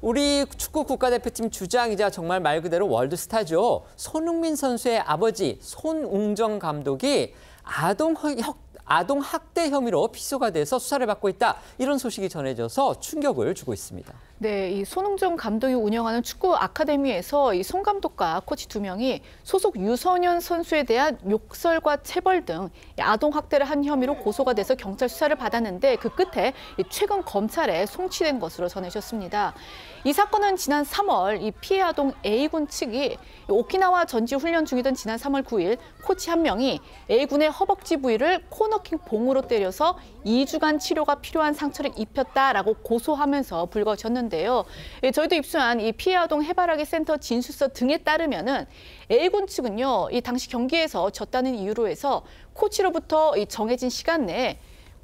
우리 축구 국가대표팀 주장이자 정말 말 그대로 월드스타죠. 손흥민 선수의 아버지 손웅정 감독이 아동 학대 혐의로 피소가 돼서 수사를 받고 있다. 이런 소식이 전해져서 충격을 주고 있습니다. 네, 이 손흥정 감독이 운영하는 축구 아카데미에서 이 손 감독과 코치 2명이 소속 유소년 선수에 대한 욕설과 체벌 등 아동 학대를 한 혐의로 고소가 돼서 경찰 수사를 받았는데 그 끝에 최근 검찰에 송치된 것으로 전해졌습니다. 이 사건은 지난 3월 이 피해 아동 A군 측이 오키나와 전지 훈련 중이던 지난 3월 9일 코치 한 명이 A군의 허벅지 부위를 코너킥 봉으로 때려서 2주간 치료가 필요한 상처를 입혔다라고 고소하면서 불거졌는데요. 저희도 입수한 이 피해 아동 해바라기 센터 진술서 등에 따르면은 A군 측은요, 이 당시 경기에서 졌다는 이유로 해서 코치로부터 이 정해진 시간 내에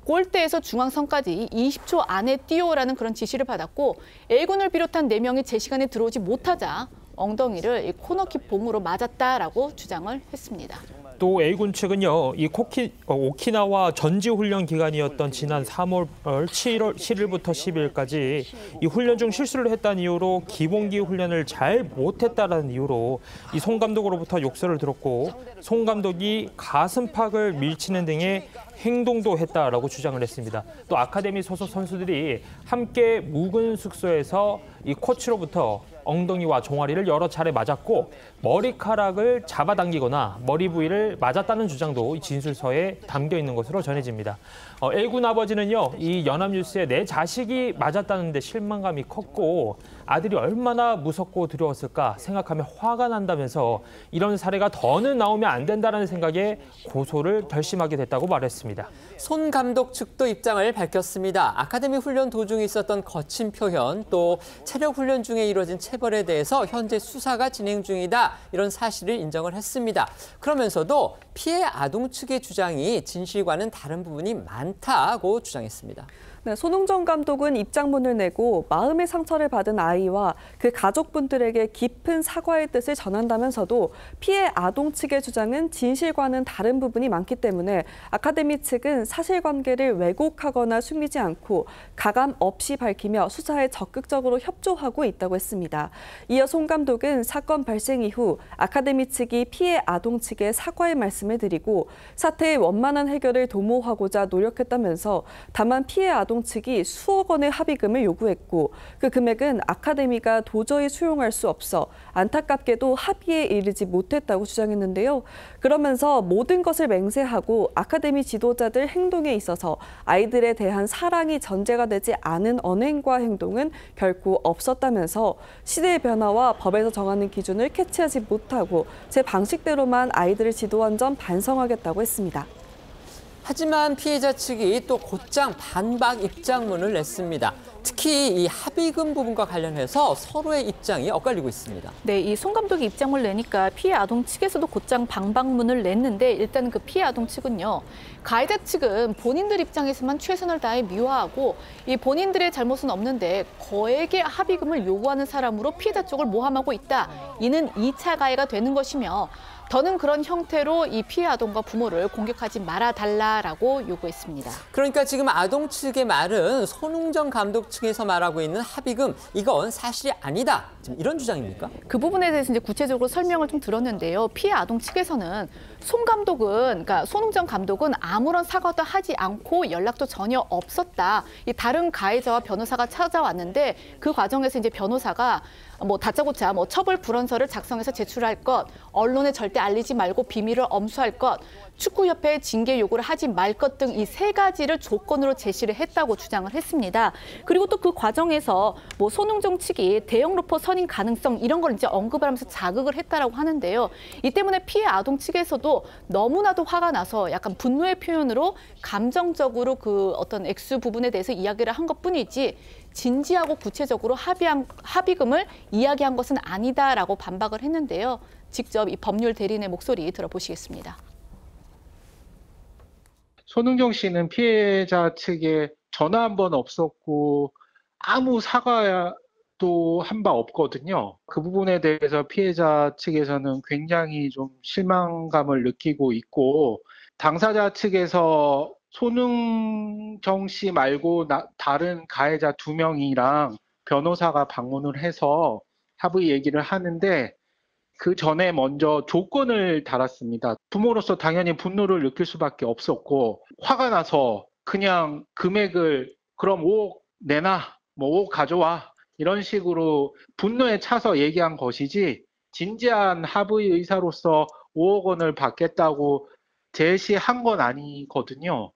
골대에서 중앙선까지 20초 안에 뛰어오라는 그런 지시를 받았고 A군을 비롯한 4명이 제 시간에 들어오지 못하자 엉덩이를 이 코너킥 봉으로 맞았다라고 주장을 했습니다. 또 A군 측은요, 이 오키나와 전지 훈련 기간이었던 지난 3월 7일부터 10일까지 이 훈련 중 실수를 했다는 이유로 기본기 훈련을 잘 못했다라는 이유로 이 손 감독으로부터 욕설을 들었고 손 감독이 가슴팍을 밀치는 등의 행동도 했다라고 주장을 했습니다. 또 아카데미 소속 선수들이 함께 묵은 숙소에서 이 코치로부터 엉덩이와 종아리를 여러 차례 맞았고 머리카락을 잡아당기거나 머리 부위를 맞았다는 주장도 이 진술서에 담겨 있는 것으로 전해집니다. A군 아버지는요, 이 연합뉴스에 내 자식이 맞았다는데 실망감이 컸고 아들이 얼마나 무섭고 두려웠을까 생각하며 화가 난다면서 이런 사례가 더는 나오면 안 된다는 생각에 고소를 결심하게 됐다고 말했습니다. 손 감독 측도 입장을 밝혔습니다. 아카데미 훈련 도중에 있었던 거친 표현, 또 체력 훈련 중에 이루어진 체벌에 대해서 현재 수사가 진행 중이다. 이런 사실을 인정을 했습니다. 그러면서도 피해 아동 측의 주장이 진실과는 다른 부분이 많다고 주장했습니다. 네, 손흥정 감독은 입장문을 내고 마음의 상처를 받은 아이와 그 가족분들에게 깊은 사과의 뜻을 전한다면서도 피해 아동 측의 주장은 진실과는 다른 부분이 많기 때문에 아카데미 측은 사실관계를 왜곡하거나 숨기지 않고 가감 없이 밝히며 수사에 적극적으로 협조하고 있다고 했습니다. 이어 손 감독은 사건 발생 이후 아카데미 측이 피해 아동 측에 사과의 말씀을 드리고 사태의 원만한 해결을 도모하고자 노력했다면서 다만 피해 아동 측이 수억 원의 합의금을 요구했고 그 금액은 아카데미가 도저히 수용할 수 없어 안타깝게도 합의에 이르지 못했다고 주장했는데요. 그러면서 모든 것을 맹세하고 아카데미 지도자들 행동에 있어서 아이들에 대한 사랑이 전제가 되지 않은 언행과 행동은 결코 없었다면서 시대의 변화와 법에서 정하는 기준을 캐치하지 못하고 제 방식대로만 아이들을 지도한 점 반성하겠다고 했습니다. 하지만 피해자 측이 또 곧장 반박 입장문을 냈습니다. 특히 이 합의금 부분과 관련해서 서로의 입장이 엇갈리고 있습니다. 네, 이 손 감독이 입장을 내니까 피해 아동 측에서도 곧장 반박문을 냈는데 일단 그 피해 아동 측은요. 가해자 측은 본인들 입장에서만 최선을 다해 미화하고 이 본인들의 잘못은 없는데 거액의 합의금을 요구하는 사람으로 피해자 쪽을 모함하고 있다. 이는 2차 가해가 되는 것이며 더는 그런 형태로 이 피해 아동과 부모를 공격하지 말아달라라고 요구했습니다. 그러니까 지금 아동 측의 말은 손흥정 감독 측에서 말하고 있는 합의금, 이건 사실이 아니다. 지금 이런 주장입니까? 그 부분에 대해서 이제 구체적으로 설명을 좀 들었는데요. 피해 아동 측에서는 그러니까 손흥정 감독은 아무런 사과도 하지 않고 연락도 전혀 없었다. 이 다른 가해자와 변호사가 찾아왔는데 그 과정에서 이제 변호사가 다짜고짜 처벌 불원서를 작성해서 제출할 것, 언론에 절대 알리지 말고 비밀을 엄수할 것, 축구협회에 징계 요구를 하지 말 것 등 이 3가지를 조건으로 제시를 했다고 주장을 했습니다. 그리고 또 그 과정에서 손흥정 측이 대형 로퍼 선임 가능성 이런 걸 이제 언급을 하면서 자극을 했다라고 하는데요. 이 때문에 피해 아동 측에서도 너무나도 화가 나서 약간 분노의 표현으로 감정적으로 그 어떤 액수 부분에 대해서 이야기를 한 것뿐이지 진지하고 구체적으로 합의금을 이야기한 것은 아니다라고 반박을 했는데요. 직접 이 법률 대리인의 목소리 들어보시겠습니다. 손흥정 씨는 피해자 측에 전화 한 번 없었고 아무 사과도 한 바 없거든요. 그 부분에 대해서 피해자 측에서는 굉장히 좀 실망감을 느끼고 있고 당사자 측에서 손흥정 씨 말고 다른 가해자 2명이랑 변호사가 방문을 해서 합의 얘기를 하는데 그 전에 먼저 조건을 달았습니다. 부모로서 당연히 분노를 느낄 수밖에 없었고 화가 나서 그냥 금액을 그럼 5억 내놔, 뭐 5억 가져와 이런 식으로 분노에 차서 얘기한 것이지 진지한 합의 의사로서 5억 원을 받겠다고 제시한 건 아니거든요.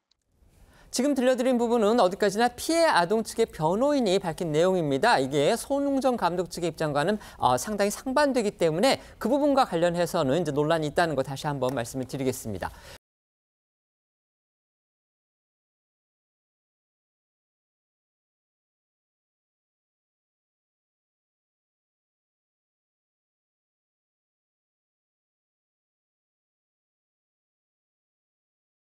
지금 들려드린 부분은 어디까지나 피해 아동 측의 변호인이 밝힌 내용입니다. 이게 손흥정 감독 측의 입장과는 상당히 상반되기 때문에 그 부분과 관련해서는 이제 논란이 있다는 거 다시 한번 말씀을 드리겠습니다.